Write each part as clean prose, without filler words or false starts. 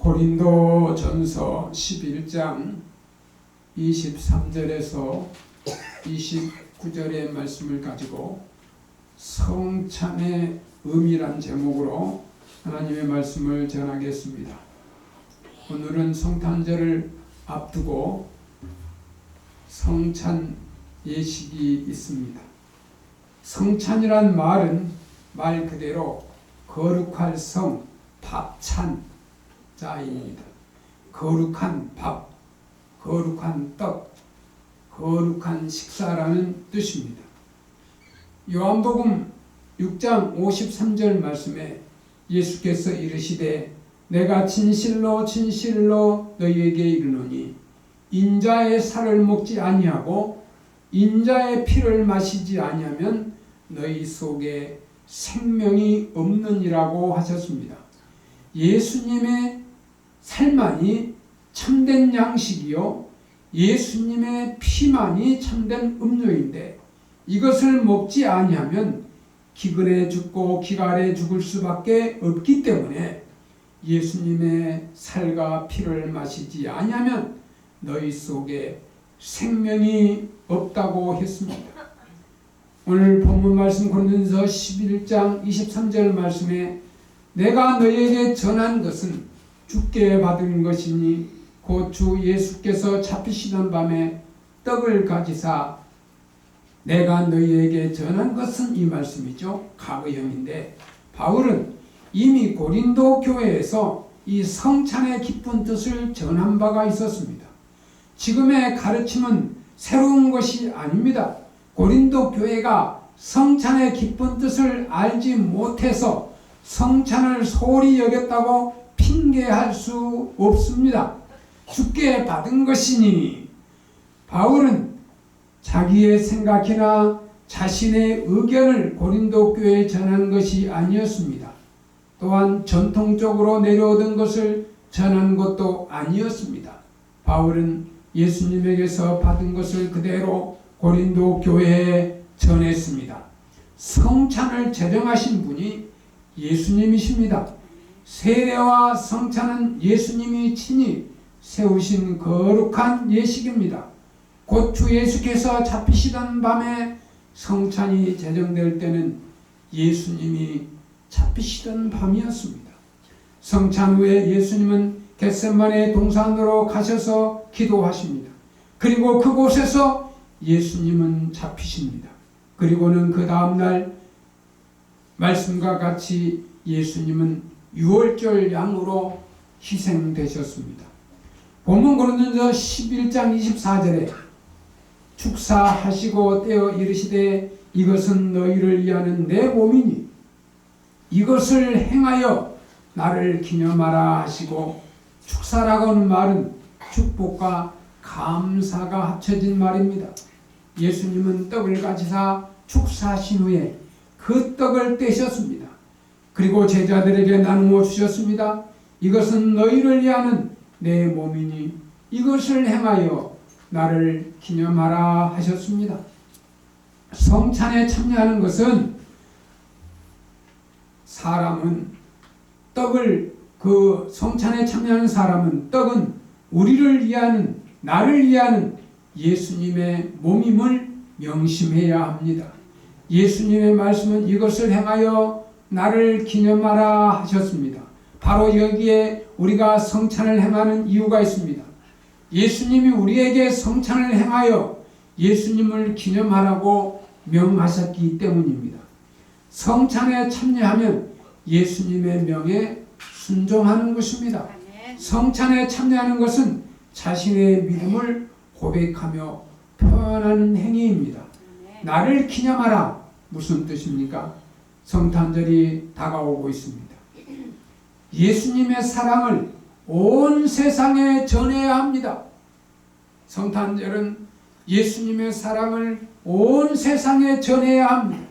고린도전서 11장 23절에서 29절의 말씀을 가지고 성찬의 의미란 제목으로 하나님의 말씀을 전하겠습니다. 오늘은 성탄절을 앞두고 성찬 예식이 있습니다. 성찬이란 말은 말 그대로 거룩할 성, 밥찬 자입니다. 거룩한 밥, 거룩한 떡, 거룩한 식사라는 뜻입니다. 요한복음 6장 53절 말씀에 예수께서 이르시되 내가 진실로 진실로 너희에게 이르노니 인자의 살을 먹지 아니하고 인자의 피를 마시지 아니하면 너희 속에 생명이 없느니라고 하셨습니다. 예수님의 살만이 참된 양식이요 예수님의 피만이 참된 음료인데 이것을 먹지 아니하면 기근에 죽고 기갈에 죽을 수밖에 없기 때문에 예수님의 살과 피를 마시지 아니하면 너희 속에 생명이 없다고 했습니다. 오늘 본문 말씀 고린도전서 11장 23절 말씀에 내가 너희에게 전한 것은 주께 받은 것이니 곧 주 예수께서 잡히시던 밤에 떡을 가지사 내가 너희에게 전한 것은 이 말씀이죠. 과거형인데 바울은 이미 고린도 교회에서 이 성찬의 깊은 뜻을 전한 바가 있었습니다. 지금의 가르침은 새로운 것이 아닙니다. 고린도 교회가 성찬의 깊은 뜻을 알지 못해서 성찬을 소홀히 여겼다고 핑계할 수 없습니다. 주께 받은 것이니 바울은 자기의 생각이나 자신의 의견을 고린도 교회에 전한 것이 아니었습니다. 또한 전통적으로 내려오던 것을 전한 것도 아니었습니다. 바울은 예수님에게서 받은 것을 그대로 고린도 교회에 전했습니다. 성찬을 제정하신 분이 예수님이십니다. 세례와 성찬은 예수님이 친히 세우신 거룩한 예식입니다. 곧 주 예수께서 잡히시던 밤에 성찬이 제정될 때는 예수님이 잡히시던 밤이었습니다. 성찬 후에 예수님은 겟세마네 동산으로 가셔서 기도하십니다. 그리고 그곳에서 예수님은 잡히십니다. 그리고는 그 다음날 말씀과 같이 예수님은 유월절 양으로 희생되셨습니다. 본문 고린도전서 11장 24절에 축사하시고 떼어 이르시되 이것은 너희를 위하는 내 몸이니 이것을 행하여 나를 기념하라 하시고 축사라고 하는 말은 축복과 감사가 합쳐진 말입니다. 예수님은 떡을 가지사 축사하신 후에 그 떡을 떼셨습니다. 그리고 제자들에게 나누어 주셨습니다. 이것은 너희를 위하는 내 몸이니 이것을 행하여 나를 기념하라 하셨습니다. 성찬에 참여하는 것은 성찬에 참여하는 사람은 떡은 우리를 위하는 나를 위하는 예수님의 몸임을 명심해야 합니다. 예수님의 말씀은 이것을 행하여 나를 기념하라 하셨습니다. 바로 여기에 우리가 성찬을 행하는 이유가 있습니다. 예수님이 우리에게 성찬을 행하여 예수님을 기념하라고 명하셨기 때문입니다. 성찬에 참여하면 예수님의 명에 순종하는 것입니다. 성찬에 참여하는 것은 자신의 믿음을 고백하며 표현하는 행위입니다. 나를 기념하라 무슨 뜻입니까? 성탄절이 다가오고 있습니다. 예수님의 사랑을 온 세상에 전해야 합니다. 성탄절은 예수님의 사랑을 온 세상에 전해야 합니다.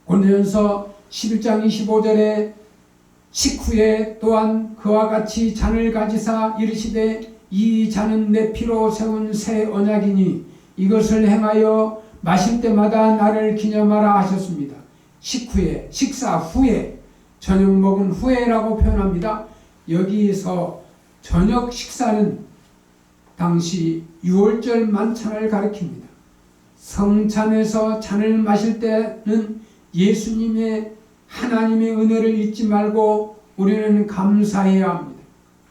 고린도전서 11장 25절에 식후에 또한 그와 같이 잔을 가지사 이르시되 이 잔은 내 피로 세운 새 언약이니 이것을 행하여 마실 때마다 나를 기념하라 하셨습니다. 식사 후에 저녁 먹은 후에라고 표현합니다. 여기서 저녁 식사는 당시 유월절 만찬을 가리킵니다. 성찬에서 잔을 마실 때는 예수님의 하나님의 은혜를 잊지 말고 우리는 감사해야 합니다.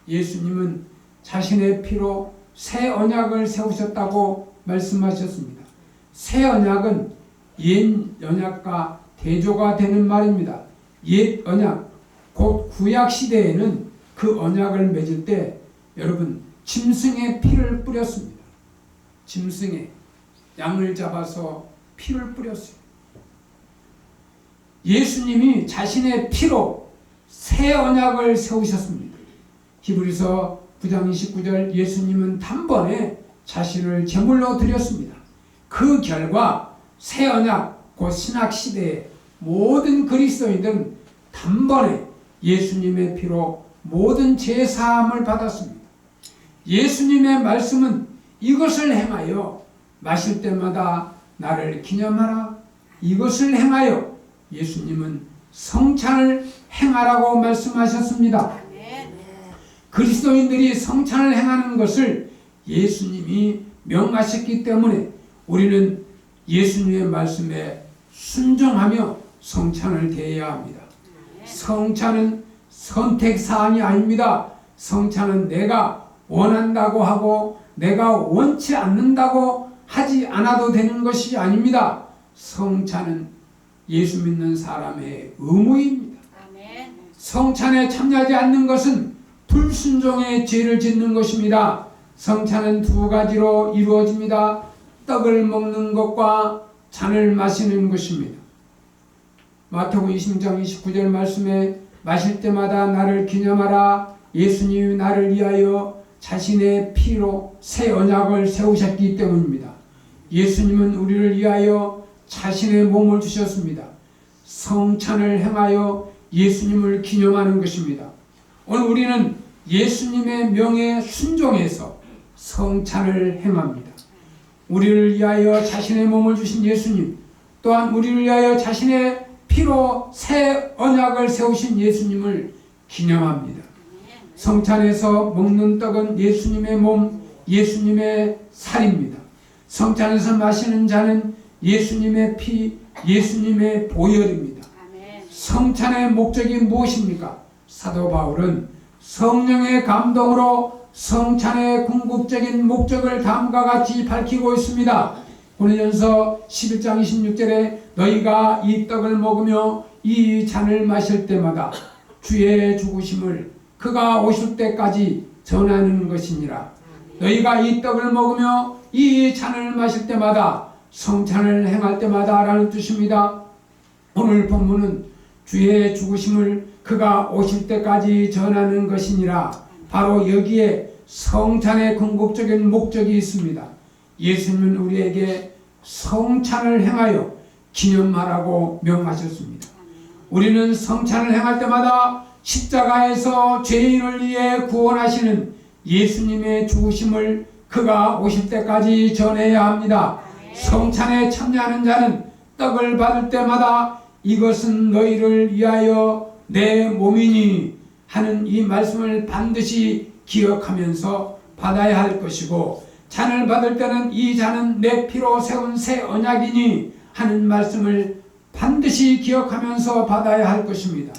예수님은 자신의 피로 새 언약을 세우셨다고 말씀하셨습니다. 새 언약은 옛 언약과 대조가 되는 말입니다. 옛 언약, 곧 구약 시대에는 그 언약을 맺을 때 여러분 짐승의 피를 뿌렸습니다. 짐승의 양을 잡아서 피를 뿌렸어요. 예수님이 자신의 피로 새 언약을 세우셨습니다. 히브리서 9장 29절 예수님은 단번에 자신을 제물로 드렸습니다. 그 결과 새 언약 곧 신약 시대의 모든 그리스도인들은 단번에 예수님의 피로 모든 죄 사함을 받았습니다. 예수님의 말씀은 이것을 행하여 마실 때마다 나를 기념하라. 이것을 행하여 예수님은 성찬을 행하라고 말씀하셨습니다. 그리스도인들이 성찬을 행하는 것을 예수님이 명하셨기 때문에 우리는 예수님의 말씀에 순종하며 성찬을 대해야 합니다. 성찬은 선택사항이 아닙니다. 성찬은 내가 원한다고 하고 내가 원치 않는다고 하지 않아도 되는 것이 아닙니다. 성찬은 예수 믿는 사람의 의무입니다. 성찬에 참여하지 않는 것은 불순종의 죄를 짓는 것입니다. 성찬은 두 가지로 이루어집니다. 떡을 먹는 것과 잔을 마시는 것입니다. 마태복음 26장 29절 말씀에 마실 때마다 나를 기념하라. 예수님이 나를 위하여 자신의 피로 새 언약을 세우셨기 때문입니다. 예수님은 우리를 위하여 자신의 몸을 주셨습니다. 성찬을 행하여 예수님을 기념하는 것입니다. 오늘 우리는 예수님의 명에 순종해서 성찬을 행합니다. 우리를 위하여 자신의 몸을 주신 예수님, 또한 우리를 위하여 자신의 피로 새 언약을 세우신 예수님을 기념합니다. 성찬에서 먹는 떡은 예수님의 몸, 예수님의 살입니다. 성찬에서 마시는 잔은 예수님의 피, 예수님의 보혈입니다. 성찬의 목적이 무엇입니까? 사도 바울은 성령의 감동으로 성찬의 궁극적인 목적을 다음과 같이 밝히고 있습니다. 고린도전서 11장 26절에 너희가 이 떡을 먹으며 이 잔을 마실 때마다 주의 죽으심을 그가 오실 때까지 전하는 것이니라. 너희가 이 떡을 먹으며 이 잔을 마실 때마다 성찬을 행할 때마다 라는 뜻입니다. 오늘 본문은 주의 죽으심을 그가 오실 때까지 전하는 것이니라. 바로 여기에 성찬의 궁극적인 목적이 있습니다. 예수님은 우리에게 성찬을 행하여 기념하라고 명하셨습니다. 우리는 성찬을 행할 때마다 십자가에서 죄인을 위해 구원하시는 예수님의 죽으심을 그가 오실 때까지 전해야 합니다. 성찬에 참여하는 자는 떡을 받을 때마다 이것은 너희를 위하여 내 몸이니 하는 이 말씀을 반드시 기억하면서 받아야 할 것이고, 잔을 받을 때는 이 잔은 내 피로 세운 새 언약이니 하는 말씀을 반드시 기억하면서 받아야 할 것입니다.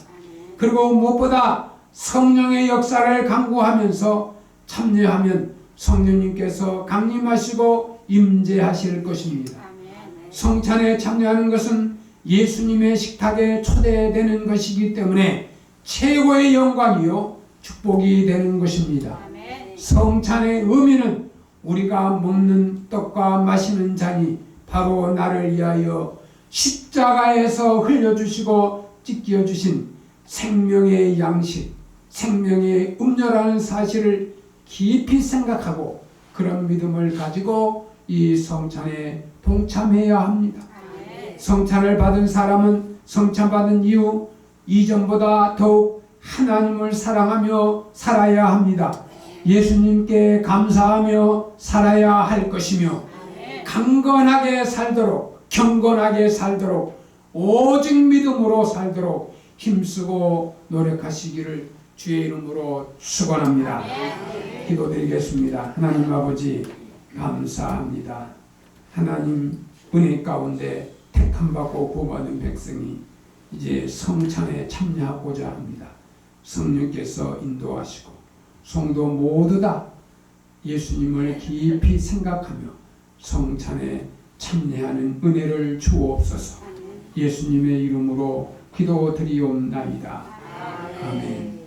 그리고 무엇보다 성령의 역사를 강구하면서 참여하면 성령님께서 강림하시고 임재하실 것입니다. 성찬에 참여하는 것은 예수님의 식탁에 초대되는 것이기 때문에 최고의 영광이요 축복이 되는 것입니다. 성찬의 의미는 우리가 먹는 떡과 마시는 잔이 바로 나를 위하여 십자가에서 흘려주시고 찢겨주신 생명의 양식, 생명의 음료라는 사실을 깊이 생각하고 그런 믿음을 가지고 이 성찬에 동참해야 합니다. 성찬을 받은 사람은 성찬받은 이후 이전보다 더욱 하나님을 사랑하며 살아야 합니다. 예수님께 감사하며 살아야 할 것이며 강건하게 살도록, 경건하게 살도록, 오직 믿음으로 살도록 힘쓰고 노력하시기를 주의 이름으로 축원합니다. 기도드리겠습니다. 하나님 아버지 감사합니다. 하나님 은혜 가운데 택함받고 구원받은 백성이 이제 성찬에 참여하고자 합니다. 성령께서 인도하시고 성도 모두 다 예수님을 깊이 생각하며 성찬에 참여하는 은혜를 주옵소서. 예수님의 이름으로 기도드리옵나이다. 아멘.